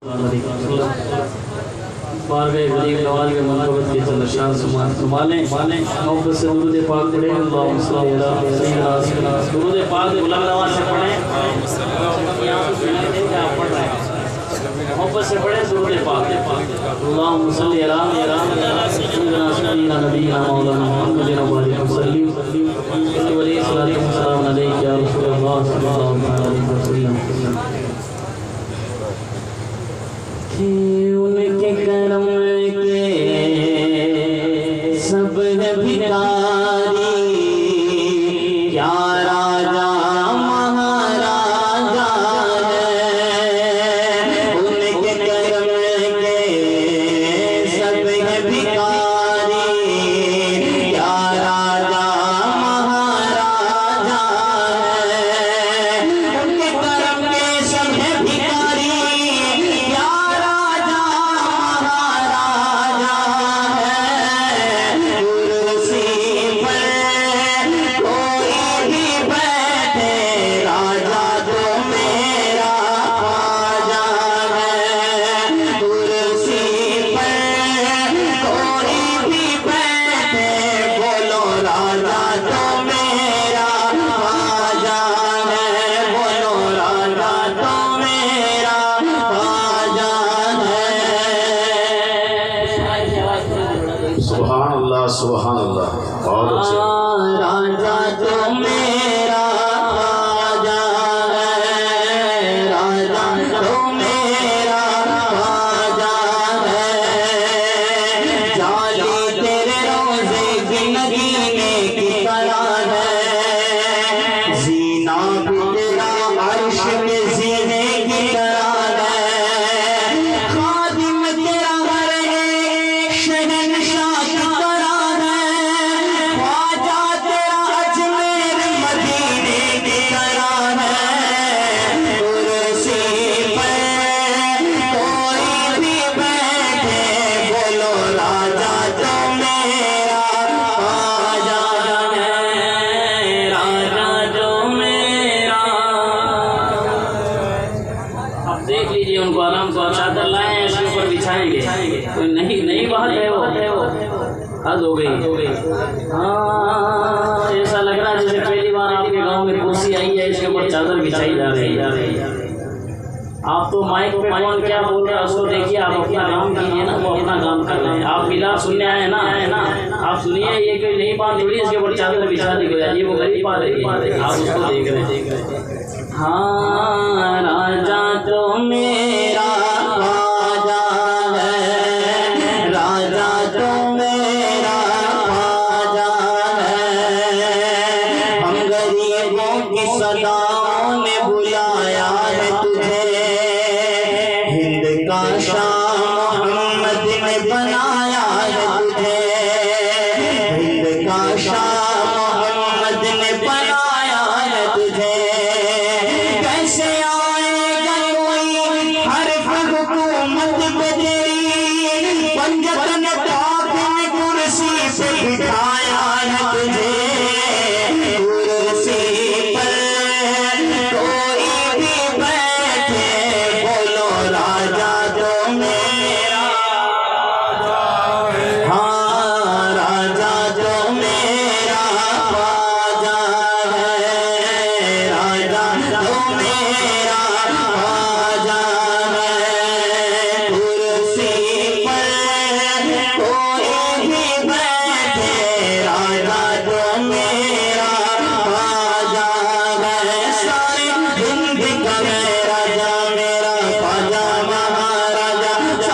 बारगाह गरीब नवाज के मनकबत के चंद शान संभालें मोहब्बत से दुरूद पाक पढ़ें अल्लाहुम्मा सल्ली अला सय्यिदना दुरूद पाक बुलंद आवाज से पढ़ें मोहब्बत से पढ़ें दुरूद पाक अल्लाहुम्मा सल्ली अला सय्यिदना नबीना मौलाना मुहम्मदिन व आलिहि वसल्लम वली सल्लल्लाहु अलैहि या रसूलल्लाह सल्लल्लाहु अलैहि वसल्लम उनके करम के सब भिखारी क्या राजा महाराजा है उनके करम के सब भिखारी क्या राजा महाराजा है उनके करम के सब भिखारी सुभान अल्लाह बहुत अच्छे राजा तो मेरा राजा है राजा तो मेरा राजा है जाली तेरे रोज़े की नगीने की तरह है जीना भी तेरा अर्श के जीने की तरह है खादिम तेरा हर एक शहंशाह की तरह देख लीजिए उनको आराम से चादर लाए इसके ऊपर बिछाएंगे कोई नहीं बात है वो हद हो गई। हाँ ऐसा लग रहा है जैसे पहली बार आपके गांव में कुर्सी आई है इसके ऊपर चादर बिछाई जा रही है। आप तो माइक पे कौन क्या बोल रहा है उसको देखिए, आप अपना काम कीजिए ना, वो अपना काम कर रहे हैं। आप मिलाद सुनने आए ना आप सुनिए, ये कोई नई बात थोड़ी इसके ऊपर चादर बिछा दी गई, ये वो गरीब बात है आप उसको देख रहे हैं। हाँ राजा तो मेरा राजा है राजा तो मेरा राजा है हम गरीबों की सदाओं ने बुलाया है तुझे हिंद का शाह मोहम्मद ने बनाया है तुझे हिंद का शाह मोहम्मद ने बनाया है तुझे कैसे आएगा कोई हर हुकूमत पे तेरी पंजतन पाक ने कुर्सी पे बिठाया है तुझे कुर्सी पर कोई भी बैठे बोलो राजा तो मेरा हाँ राजा तो मेरा राजा है राजा तो मेरा राजा है कुर्सी पर कोई भी बैठे राजा तो मेरा राजा है सारे हिंद का राजा मेरा राजा महाराजा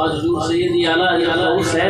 आज हजूर सैयदी आला हज़रत गौस है